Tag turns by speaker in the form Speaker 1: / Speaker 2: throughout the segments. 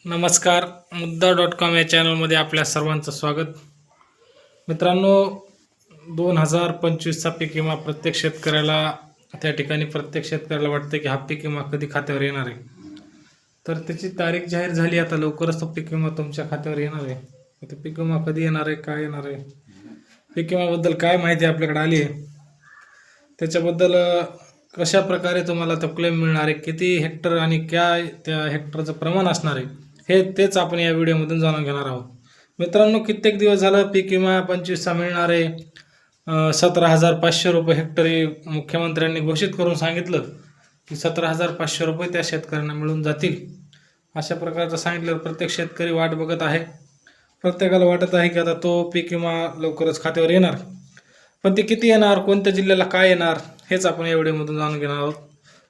Speaker 1: नमस्कार. मुद्दा.com या चॅनलमध्ये आपल्या सर्वांचं स्वागत. मित्रांनो, 2025चा पीक विमा प्रत्येक शेतकऱ्याला प्रत्येक शेतकऱ्याला वाटतं की हा पीक विमा कधी खात्यावर येणार आहे. तर त्याची तारीख जाहीर झाली. आता लवकरच तो पीक विमा तुमच्या खात्यावर येणार आहे. आता पीक विमा कधी येणार आहे, काय येणार आहे, पीक विम्याबद्दल काय माहिती आपल्याकडे आली आहे, त्याच्याबद्दल कशा प्रकारे तुम्हाला तो क्लेम मिळणार आहे, किती हेक्टर आणि काय त्या हेक्टरचं प्रमाण असणार आहे, तेच आपण या व्हिडिओमधून जाणून घेणार आहोत. मित्रांनो, कित्येक दिवस झालं पीक विमा 25चा मिळणार आहे. 17,500 रुपये हेक्टरी मुख्यमंत्र्यांनी घोषित करून सांगितलं की 17,500 रुपये त्या शेतकऱ्यांना मिळून जातील. अशा प्रकारचं सांगितल्यावर प्रत्येक शेतकरी वाट बघत आहे. प्रत्येकाला वाटत आहे की आता तो पीक विमा लवकरच खात्यावर येणार. पण ते किती येणार, कोणत्या जिल्ह्याला काय येणार, हेच आपण या व्हिडिओमधून जाणून घेणार आहोत.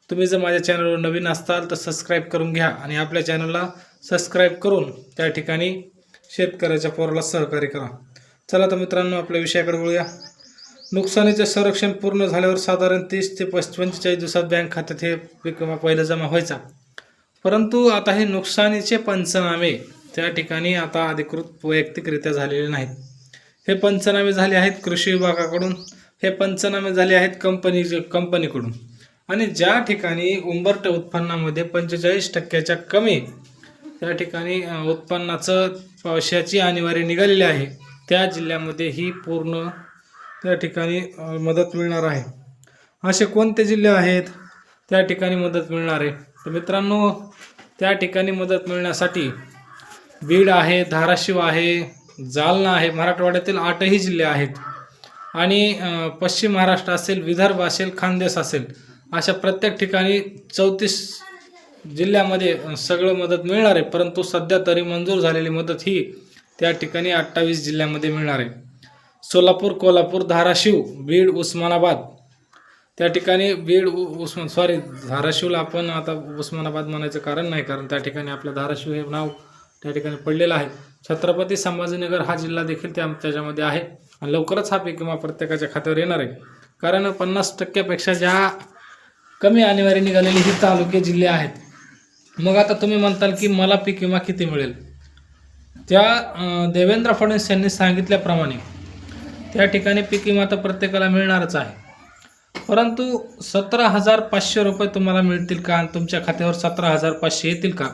Speaker 1: तुम्ही जर माझ्या चॅनलवर नवीन असताल तर सबस्क्राईब करून घ्या आणि आपल्या चॅनलला सबस्क्राईब करून त्या ठिकाणी शेतकऱ्याच्या पोराला सहकार्य करा. चला तर मित्रांनो, आपल्या विषयाकडे वळूया. नुकसानीचे संरक्षण पूर्ण झाल्यावर साधारण 30 ते 45 दिवसात बँक खात्यात हे पीक विमा पहिला जमा व्हायचा. परंतु आता हे नुकसानीचे पंचनामे त्या ठिकाणी आता अधिकृत वैयक्तिकरित्या झालेले नाहीत. हे पंचनामे झाले आहेत कृषी विभागाकडून, हे पंचनामे झाले आहेत कंपनीकडून. आणि ज्या ठिकाणी उंबरठा उत्पन्नामध्ये 45% कमी त्या ठिकाणी उत्पन्नाचं पैशाची अनिवार्य निघालेली आहे, त्या जिल्ह्यामध्ये ही पूर्ण त्या ठिकाणी मदत मिळणार आहे. असे कोणते जिल्हे आहेत त्या ठिकाणी मदत मिळणार आहे? तर मित्रांनो, त्या ठिकाणी मदत मिळण्यासाठी बीड आहे, धाराशिव आहे, जालना आहे, मराठवाड्यातील 8ही जिल्हे आहेत. आणि पश्चिम महाराष्ट्र असेल, विदर्भ असेल, खानदेश असेल, अशा प्रत्येक ठिकाणी 34 जिल्ह्यामध्ये सगळं मदत मिळणार आहे. परंतु सध्या तरी मंजूर झालेली मदत ही त्या ठिकाणी 28 जिल्ह्यामध्ये मिळणार आहे. सोलापूर, कोल्हापूर, धाराशिव, बीड, उस्मानाबाद त्या ठिकाणी धाराशिवला आपण आता उस्मानाबाद म्हणायचं कारण नाही, कारण त्या ठिकाणी आपलं धाराशिव हे नाव त्या ठिकाणी पडलेलं आहे. छत्रपती संभाजीनगर हा जिल्हा देखील त्याच्यामध्ये आहे. आणि लवकरच हा पीक विमा प्रत्येकाच्या खात्यावर येणार आहे. कारण 50%पेक्षा ज्या कमी अनिवार्य निघालेले ही तालुके जिल्हे आहेत. मग आता तुम्ही म्हणताल की मला पीक विमा किती मिळेल? त्या देवेंद्र फडणवीस यांनी सांगितल्याप्रमाणे त्या ठिकाणी पीक विमा तर प्रत्येकाला मिळणारच आहे. परंतु 17,500 रुपये तुम्हाला मिळतील का आणि तुमच्या खात्यावर 17,500 येतील का,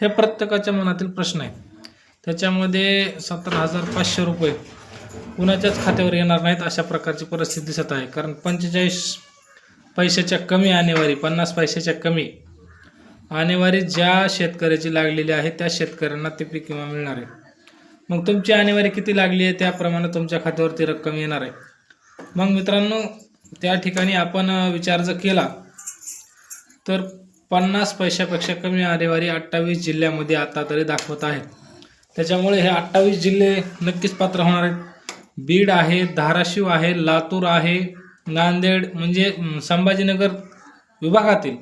Speaker 1: हे प्रत्येकाच्या मनातील प्रश्न आहे. त्याच्यामध्ये 17,500 रुपये कुणाच्याच खात्यावर येणार नाहीत अशा प्रकारची परिस्थिती दिसत आहे. कारण 45 पैशाच्या कमी आणेवारी, 50 पैशाच्या कमी आणेवारी ज्या शेतकऱ्याची लागलेली आहे त्या शेतकऱ्यांना ते पीक विमा मिळणार आहे. मग तुमची आणेवारी किती लागली आहे त्याप्रमाणे तुमच्या खात्यावरती रक्कम येणार आहे. मग मित्रांनो, त्या ठिकाणी आपण विचार जर केला तर 50 पैशापेक्षा कमी आणेवारी 28 जिल्ह्यामध्ये आता तरी दाखवत आहेत. त्याच्यामुळे हे 28 जिल्हे नक्कीच पात्र होणार आहेत. बीड आहे, धाराशिव आहे, लातूर आहे, नांदेड म्हणजे संभाजीनगर विभागातील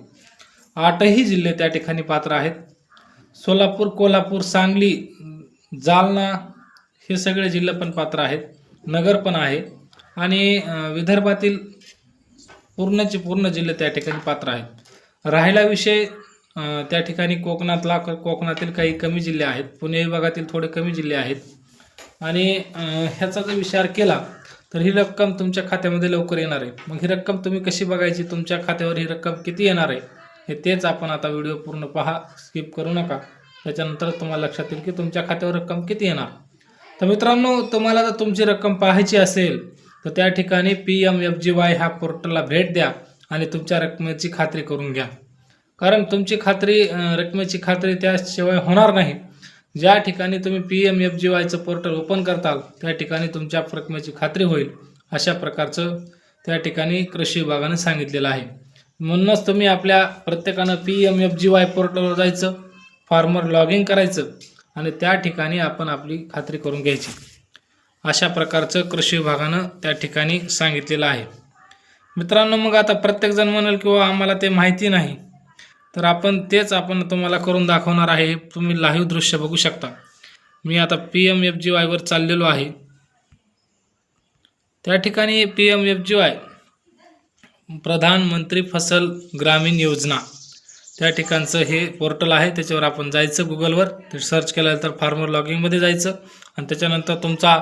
Speaker 1: 8ही जिल्हे त्या ठिकाणी पात्र आहेत. सोलापूर, कोल्हापूर, सांगली, जालना हे सगळे जिल्हे पण पात्र आहेत. नगर पण आहे. आणि विदर्भातील पूर्णचे पूर्ण जिल्हे त्या ठिकाणी पात्र आहेत. राहिला विषय त्या ठिकाणी कोकणातील काही कमी जिल्हे आहेत, पुणे विभागातील थोडे कमी जिल्हे आहेत. आणि ह्याचा जर विचार केला तर ही रक्कम तुमच्या खात्यामध्ये लवकर येणार आहे. मग ही रक्कम तुम्ही कशी बघायची, तुमच्या खात्यावर ही रक्कम किती येणार आहे तेच आपण आता व्हिडिओ पूर्ण पहा, स्किप करू नका. त्याच्यानंतर तुम्हाला लक्षात येईल की तुमच्या खात्यावर रक्कम किती येणार. तर मित्रांनो, तुम्हाला जर तुमची रक्कम पाहायची असेल तर त्या ठिकाणी PMFGY ह्या पोर्टलला भेट द्या आणि तुमच्या रकमेची खात्री करून घ्या. कारण तुमची रकमेची खात्री त्याशिवाय होणार नाही. ज्या ठिकाणी तुम्ही PMFGYचं पोर्टल ओपन करताल त्या ठिकाणी तुमच्या रकमेची खात्री होईल, अशा प्रकारचं त्या ठिकाणी कृषी विभागाने सांगितलेलं आहे. म्हणूनच तुम्ही आपल्या प्रत्येकानं PMFGY पोर्टलवर जायचं, फार्मर लॉग इन करायचं आणि त्या ठिकाणी आपण आपली खात्री करून घ्यायची. अशा प्रकारचं कृषी विभागानं त्या ठिकाणी सांगितलेलं आहे. मित्रांनो, मग आता प्रत्येकजण म्हणाल किंवा आम्हाला ते माहिती नाही, तर आपण तुम्हाला करून दाखवणार आहे. तुम्ही लाईव्ह दृश्य बघू शकता. मी आता PMFGY वर चाललेलो आहे. त्या ठिकाणी PMFGY प्रधानमंत्री फसल ग्रामीण योजना त्या ठिकाणचं हे पोर्टल आहे, त्याच्यावर आपण जायचं गुगलवर, ते सर्च केल्यानंतर फार्मर लॉगिंगमध्ये जायचं आणि त्याच्यानंतर तुमचा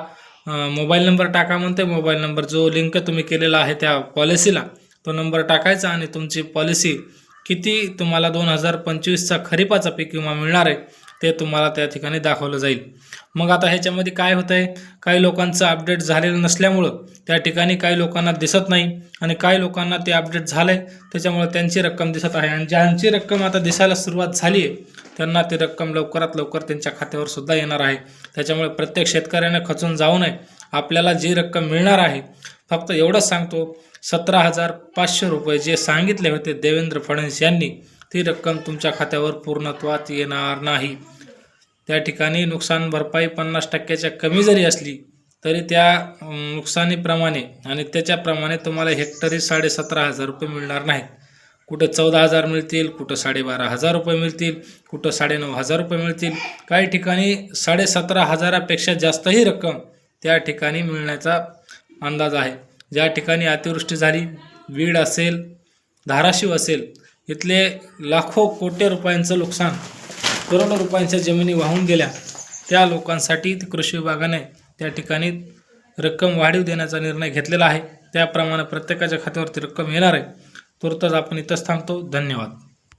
Speaker 1: मोबाईल नंबर टाका म्हणते. मोबाईल नंबर जो लिंक तुम्ही केलेला आहे त्या पॉलिसीला तो नंबर टाकायचा आणि तुमची पॉलिसी किती तुम्हाला 2025चा खरीपाचा पीक विमा मिळणार आहे ते तुम्हाला त्या ठिकाणी दाखवलं जाईल. मग आता ह्याच्यामध्ये काय होतं आहे, काही लोकांचं अपडेट झालेलं नसल्यामुळं त्या ठिकाणी काही लोकांना दिसत नाही आणि काही लोकांना ते अपडेट झालं आहे त्याच्यामुळे त्यांची रक्कम दिसत आहे आणि ज्यांची रक्कम आता दिसायला सुरुवात झाली आहे त्यांना ती रक्कम लवकरात लवकर त्यांच्या खात्यावर सुद्धा येणार आहे. त्याच्यामुळे प्रत्येक शेतकऱ्याने खचून जाऊ नये. आपल्याला जी रक्कम मिळणार आहे, फक्त एवढंच सांगतो, 17,500 रुपये जे सांगितले होते देवेंद्र फडणवीस यांनी, ती रक्कम तुमच्या खात्यावर पूर्णत्वात येणार नाही. त्या ठिकाणी नुकसान भरपाई 50% कमी जरी असली तरी त्या नुकसानीप्रमाणे आणि त्याच्याप्रमाणे तुम्हाला हेक्टरी 17,500 रुपये मिळणार नाहीत. कुठं 14,000 मिळतील, कुठं 12,500 रुपये मिळतील, कुठं 9,500 रुपये मिळतील, काही ठिकाणी 17,500पेक्षा जास्तही रक्कम त्या ठिकाणी मिळण्याचा अंदाज आहे. ज्या ठिकाणी अतिवृष्टी झाली, बीड असेल, धाराशिव असेल, इथले लाखो कोटी रुपयांचं नुकसान, करोडो रुपयांच्या जमिनी वाहून गेल्या, त्या लोकांसाठी कृषी विभागाने त्या ठिकाणी रक्कम वाढीव देण्याचा निर्णय घेतलेला आहे. त्याप्रमाणे प्रत्येकाच्या खात्यावरती रक्कम येणार आहे. तुर्तच आपण इथंच थांबतो. धन्यवाद.